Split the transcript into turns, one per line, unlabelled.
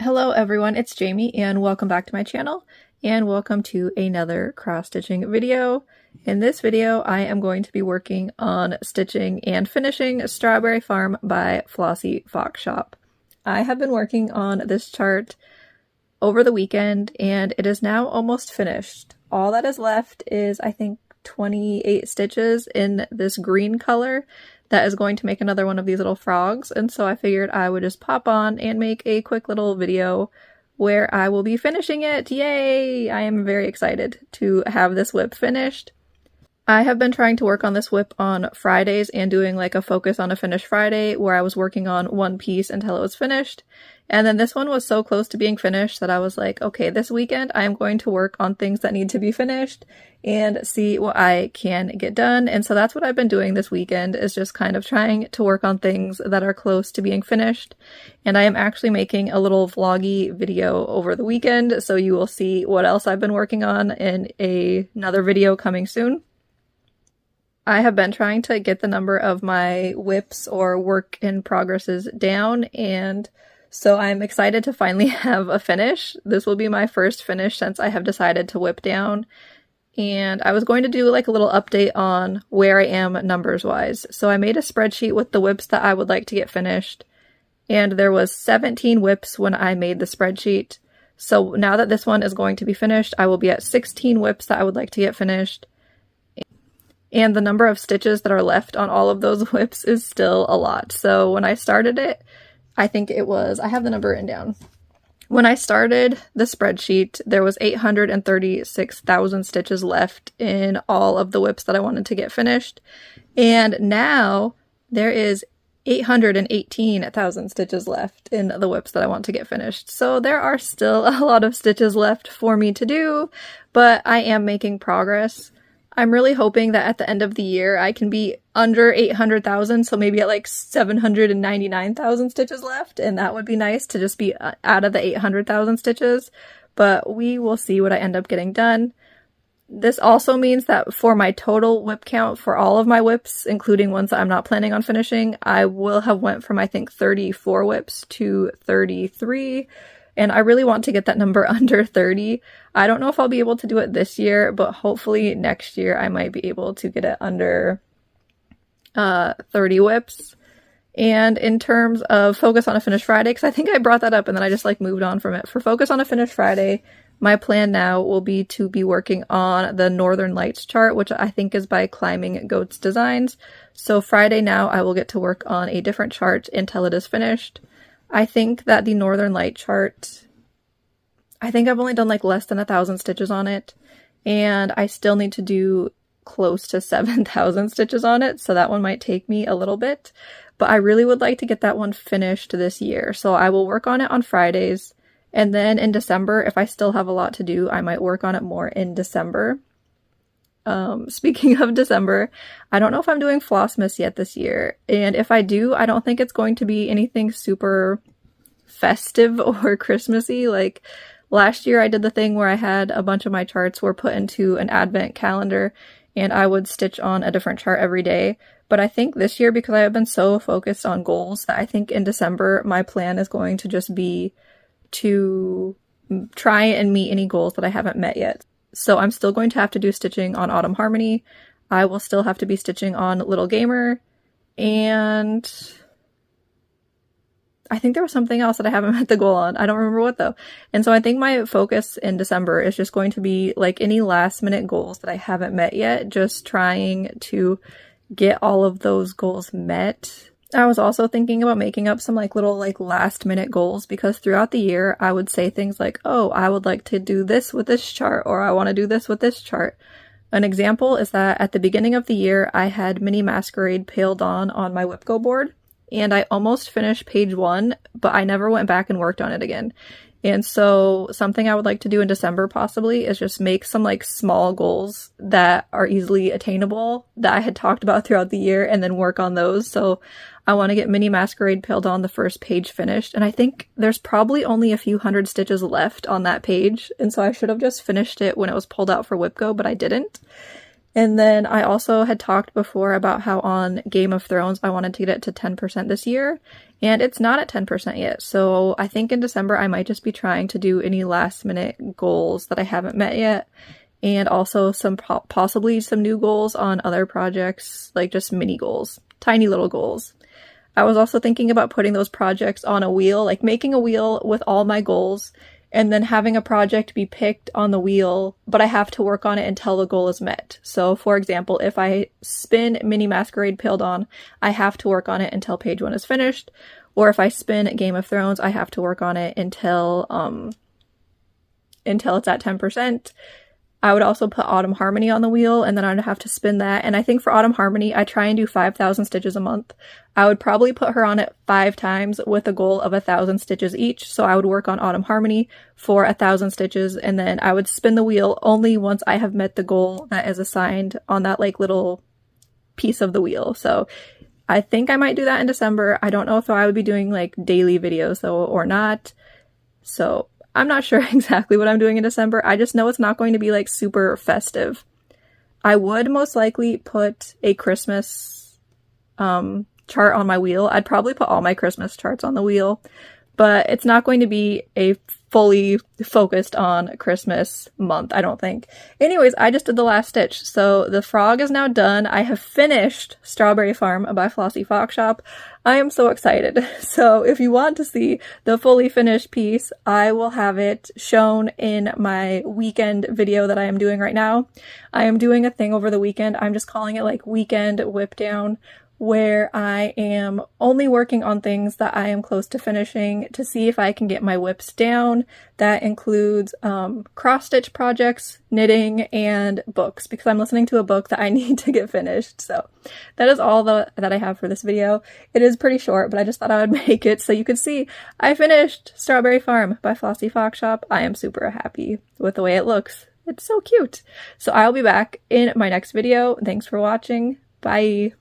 Hello everyone, it's Jamie and welcome back to my channel and welcome to another cross-stitching video. In this video I am going to be working on stitching and finishing Strawberry Farm by Flossie Fox Shop. I have been working on this chart over the weekend and it is now almost finished. All that is left is I think 28 stitches in this green color that is going to make another one of these little frogs, and so I figured I would just pop on and make a quick little video where I will be finishing it. Yay! I am very excited to have this WIP finished. I have been trying to work on this WIP on Fridays and doing like a focus on a finish Friday where I was working on one piece until it was finished. And then this one was so close to being finished that I was like, okay, this weekend I am going to work on things that need to be finished and see what I can get done. And so that's what I've been doing this weekend, is just kind of trying to work on things that are close to being finished. And I am actually making a little vloggy video over the weekend, so you will see what else I've been working on in another video coming soon. I have been trying to get the number of my WIPs or work in progresses down, and so I'm excited to finally have a finish. This will be my first finish since I have decided to WIP down. And I was going to do like a little update on where I am numbers wise. So I made a spreadsheet with the WIPs that I would like to get finished. And there was 17 WIPs when I made the spreadsheet. So now that this one is going to be finished, I will be at 16 WIPs that I would like to get finished. And the number of stitches that are left on all of those WIPs is still a lot. So when I started it, I think it was, I have the number written down. When I started the spreadsheet, there was 836,000 stitches left in all of the WIPs that I wanted to get finished. And now there is 818,000 stitches left in the WIPs that I want to get finished. So there are still a lot of stitches left for me to do, but I am making progress. I'm really hoping that at the end of the year I can be under 800,000, so maybe at like 799,000 stitches left, and that would be nice to just be out of the 800,000 stitches, but we will see what I end up getting done. This also means that for my total WIP count for all of my WIPs, including ones that I'm not planning on finishing, I will have went from I think 34 WIPs to 33. And I really want to get that number under 30. I don't know if I'll be able to do it this year, but hopefully next year I might be able to get it under 30 WIPs. And in terms of Focus on a Finish Friday, because I think I brought that up and then I just like moved on from it. For Focus on a Finish Friday, my plan now will be to be working on the Northern Lights chart, which I think is by Climbing Goats Designs. So Friday now I will get to work on a different chart until it is finished. I think that the Northern Light chart, I think I've only done like less than 1,000 stitches on it, and I still need to do close to 7,000 stitches on it, so that one might take me a little bit, but I really would like to get that one finished this year, so I will work on it on Fridays, and then in December, if I still have a lot to do, I might work on it more in December. Speaking of December, I don't know if I'm doing Flossmas yet this year, and if I do, I don't think it's going to be anything super festive or Christmassy. Like last year I did the thing where I had a bunch of my charts were put into an advent calendar and I would stitch on a different chart every day. But I think this year, because I have been so focused on goals, that I think in December my plan is going to just be to try and meet any goals that I haven't met yet. So I'm still going to have to do stitching on Autumn Harmony. I will still have to be stitching on Little Gamer, and I think there was something else that I haven't met the goal on. I don't remember what though. And so I think my focus in December is just going to be like any last minute goals that I haven't met yet, just trying to get all of those goals met. I was also thinking about making up some like little like last minute goals, because throughout the year I would say things like, oh, I would like to do this with this chart, or I want to do this with this chart. An example is that at the beginning of the year I had Mini Masquerade Pale Dawn on my WIPGO board, and I almost finished page 1, but I never went back and worked on it again. And so something I would like to do in December possibly is just make some like small goals that are easily attainable that I had talked about throughout the year and then work on those. So I want to get Mini Masquerade Pale Dawn the first page finished, and I think there's probably only a few hundred stitches left on that page, and so I should have just finished it when it was pulled out for WIPGO, but I didn't. And then I also had talked before about how on Game of Thrones I wanted to get it to 10% this year, and it's not at 10% yet. So I think in December I might just be trying to do any last minute goals that I haven't met yet, and also some possibly some new goals on other projects, like just mini goals, tiny little goals. I was also thinking about putting those projects on a wheel, like making a wheel with all my goals, and then having a project be picked on the wheel, but I have to work on it until the goal is met. So for example, if I spin Mini Masquerade Pale Dawn, I have to work on it until page 1 is finished. Or if I spin Game of Thrones, I have to work on it until it's at 10%. I would also put Autumn Harmony on the wheel, and then I'd have to spin that. And I think for Autumn Harmony, I try and do 5,000 stitches a month. I would probably put her on it 5 times with a goal of 1,000 stitches each. So I would work on Autumn Harmony for 1,000 stitches, and then I would spin the wheel only once I have met the goal that is assigned on that like little piece of the wheel. So I think I might do that in December. I don't know if I would be doing like daily videos though or not. So I'm not sure exactly what I'm doing in December. I just know it's not going to be like super festive. I would most likely put a Christmas chart on my wheel. I'd probably put all my Christmas charts on the wheel, but it's not going to be a fully focused on Christmas month, I don't think. Anyways, I just did the last stitch. So the frog is now done. I have finished Strawberry Farm by Flossie Fox Shop. I am so excited. So if you want to see the fully finished piece, I will have it shown in my weekend video that I am doing right now. I am doing a thing over the weekend. I'm just calling it like Weekend Whip Down, where I am only working on things that I am close to finishing to see if I can get my whips down. That includes cross-stitch projects, knitting, and books, because I'm listening to a book that I need to get finished. So that is all that I have for this video. It is pretty short, but I just thought I would make it so you could see I finished Strawberry Farm by Flossie Fox Shop. I am super happy with the way it looks. It's so cute. So I'll be back in my next video. Thanks for watching. Bye!